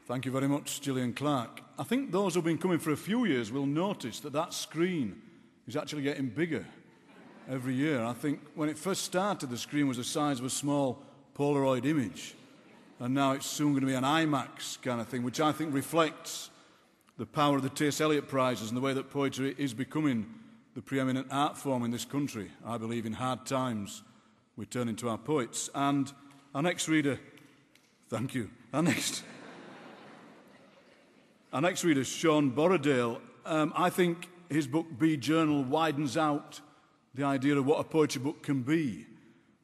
Thank you very much, Gillian Clark. I think those who've been coming for a few years will notice that that screen is actually getting bigger every year. I think when it first started, the screen was the size of a small Polaroid image. And now it's soon going to be an IMAX kind of thing, which I think reflects the power of the T.S. Eliot Prizes and the way that poetry is becoming the preeminent art form in this country. I believe in hard times we turn into our poets. And our next reader, thank you, our next reader is Sean Borodale. I think his book, Bee Journal, widens out the idea of what a poetry book can be.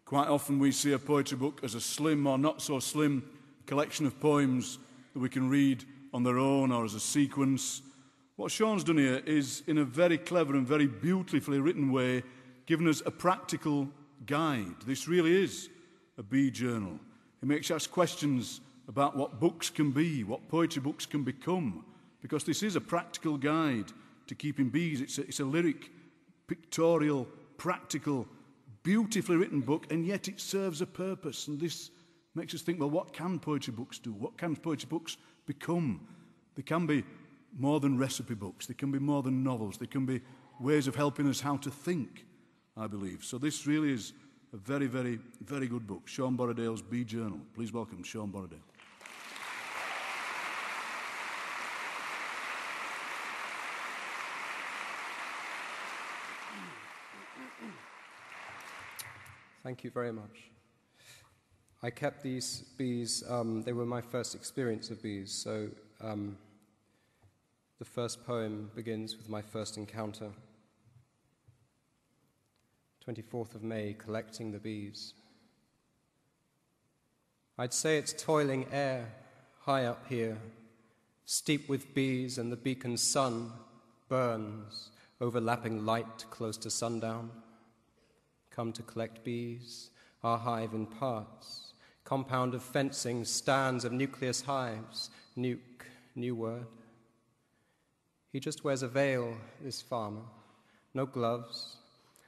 Quite often we see a poetry book as a slim or not so slim collection of poems that we can read on their own or as a sequence. What Sean's done here is, in a very clever and very beautifully written way, given us a practical guide. This really is a bee journal. It makes us ask questions about what books can be, what poetry books can become, because this is a practical guide to keeping bees. It's a lyric, pictorial, practical, beautifully written book, and yet it serves a purpose. And this makes us think, well, what can poetry books do? What can poetry books become? They can be more than recipe books. They can be more than novels. They can be ways of helping us how to think, I believe. So this really is a very, very, very good book, Sean Borodale's Bee Journal. Please welcome Sean Borodale. Thank you very much. I kept these bees, they were my first experience of bees, so the first poem begins with my first encounter. 24th of May, collecting the bees. I'd say it's toiling air, high up here, steep with bees, and the beacon's sun burns, overlapping light close to sundown. Come to collect bees, our hive in parts, compound of fencing, stands of nucleus hives, nuke, new word. He just wears a veil, this farmer, no gloves,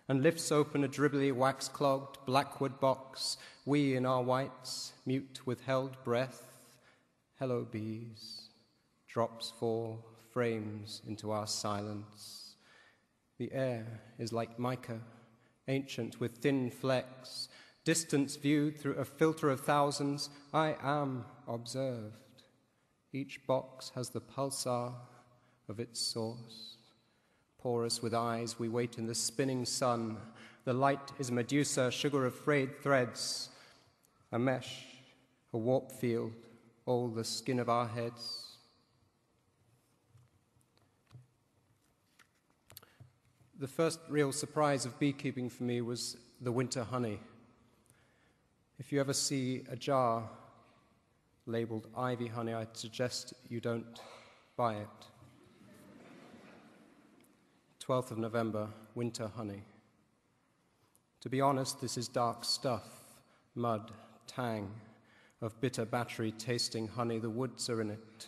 and lifts open a dribbly wax-clogged blackwood box, we in our whites, mute withheld breath, hello bees, drops fall, frames into our silence. The air is like mica, ancient with thin flecks, distance viewed through a filter of thousands, I am observed. Each box has the pulsar of its source. Porous with eyes, we wait in the spinning sun. The light is Medusa, sugar of frayed threads, a mesh, a warp field, all the skin of our heads. The first real surprise of beekeeping for me was the winter honey. If you ever see a jar labeled ivy honey, I'd suggest you don't buy it. 12th of November, winter honey. To be honest, this is dark stuff, mud, tang, of bitter battery-tasting honey. The woods are in it.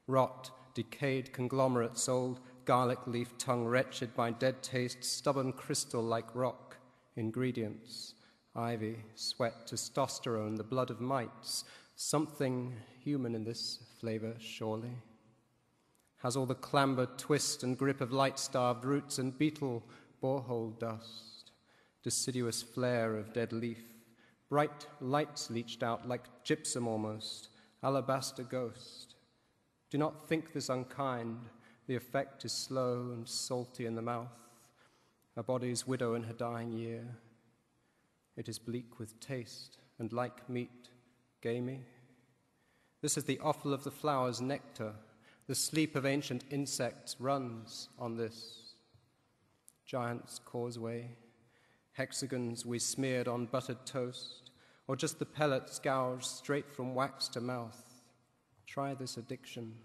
Rot, decayed conglomerates, old garlic leaf tongue wretched by dead taste, stubborn crystal like rock, ingredients, ivy, sweat, testosterone, the blood of mites, something human in this flavor, surely. Has all the clamber, twist, and grip of light-starved roots and beetle borehole dust, deciduous flare of dead leaf, bright lights leached out like gypsum almost, alabaster ghost. Do not think this unkind. The effect is slow and salty in the mouth, a body's widow in her dying year. It is bleak with taste, and like meat, gamey. This is the offal of the flower's nectar. The sleep of ancient insects runs on this. Giant's causeway, hexagons we smeared on buttered toast, or just the pellets gouged straight from wax to mouth. Try this addiction.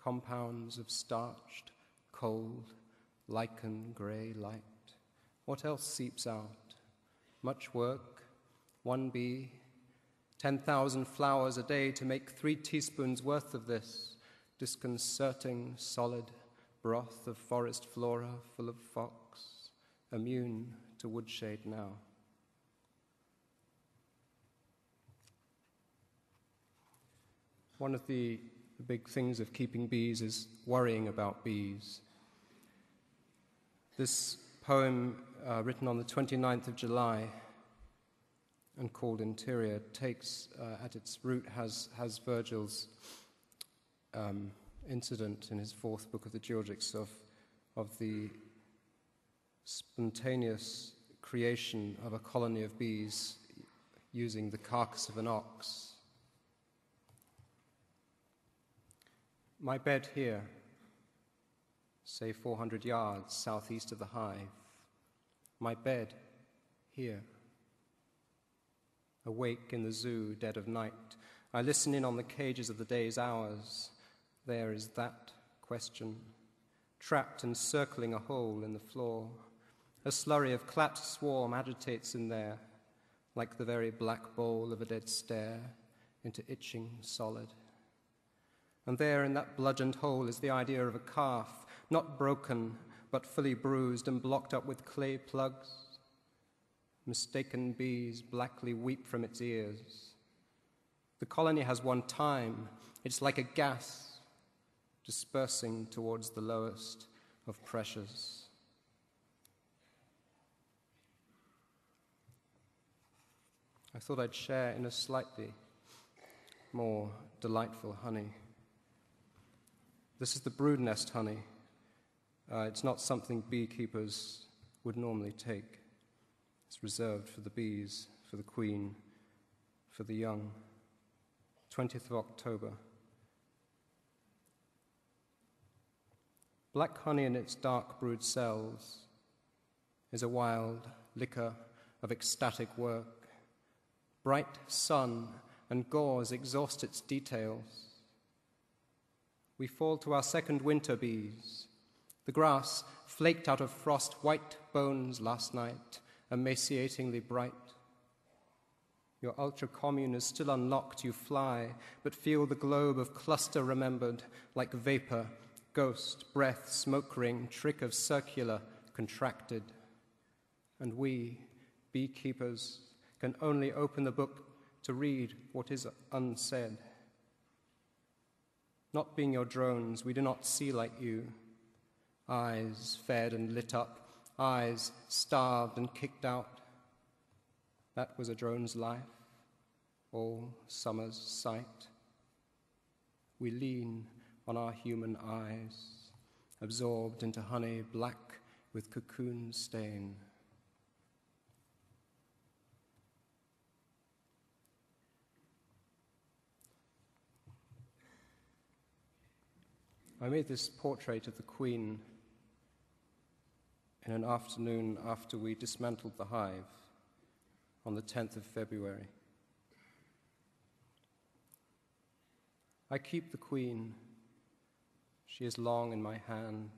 Compounds of starched, cold, lichen grey light. What else seeps out? Much work, one bee, 10,000 flowers a day to make 3 teaspoons worth of this disconcerting, solid broth of forest flora full of fox, immune to woodshade now. One of the The big things of keeping bees is worrying about bees. This poem, written on the 29th of July and called Interior, takes at its root has Virgil's incident in his fourth book of the Georgics of the spontaneous creation of a colony of bees using the carcass of an ox. My bed here, say 400 yards southeast of the hive. My bed here. Awake in the zoo, dead of night, I listen in on the cages of the day's hours. There is that question, trapped and circling a hole in the floor. A slurry of clapped swarm agitates in there, like the very black bowl of a dead stare into itching solid. And there in that bludgeoned hole is the idea of a calf, not broken, but fully bruised and blocked up with clay plugs. Mistaken bees blackly weep from its ears. The colony has one time. It's like a gas, dispersing towards the lowest of pressures. I thought I'd share in a slightly more delightful honey. This is the brood nest honey. It's not something beekeepers would normally take. It's reserved for the bees, for the queen, for the young. 20th of October. Black honey in its dark brood cells is a wild liquor of ecstatic work. Bright sun and gauze exhaust its details. We fall to our second winter bees. The grass flaked out of frost white bones last night, emaciatingly bright. Your ultra-commune is still unlocked, you fly, but feel the globe of cluster remembered, like vapor, ghost, breath, smoke ring, trick of circular, contracted. And we, beekeepers, can only open the book to read what is unsaid. Not being your drones, we do not see like you. Eyes fed and lit up, eyes starved and kicked out. That was a drone's life, all summer's sight. We lean on our human eyes, absorbed into honey black with cocoon stain. I made this portrait of the Queen in an afternoon after we dismantled the hive on the 10th of February. I keep the Queen. She is long in my hand.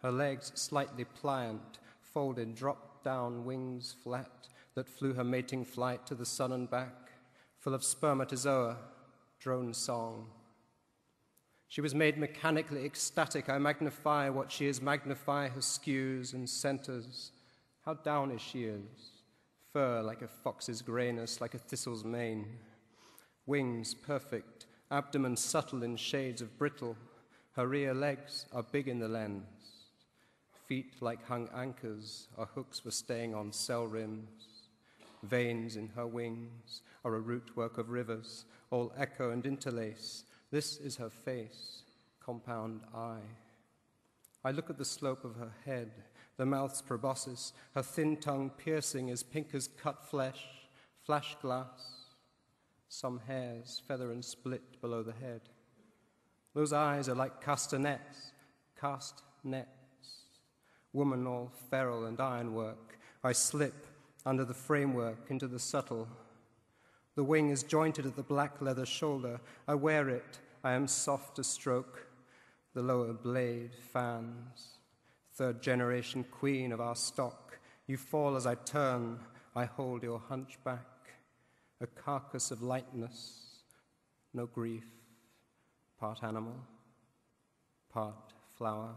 Her legs slightly pliant, folded, dropped down, wings flat, that flew her mating flight to the sun and back, full of spermatozoa, drone song. She was made mechanically ecstatic. I magnify what she is, magnify her skews and centers. How downy she is. Fur like a fox's grayness, like a thistle's mane. Wings perfect, abdomen subtle in shades of brittle. Her rear legs are big in the lens. Feet like hung anchors are hooks for staying on cell rims. Veins in her wings are a rootwork of rivers, all echo and interlace. This is her face, compound eye. I look at the slope of her head, the mouth's proboscis, her thin tongue piercing as pink as cut flesh, flash glass. Some hairs feather and split below the head. Those eyes are like castanets, cast nets. Woman all feral and ironwork. I slip under the framework into the subtle. The wing is jointed at the black leather shoulder. I wear it. I am soft to stroke. The lower blade fans. Third generation queen of our stock. You fall as I turn. I hold your hunchback. A carcass of lightness. No grief. Part animal. Part flower.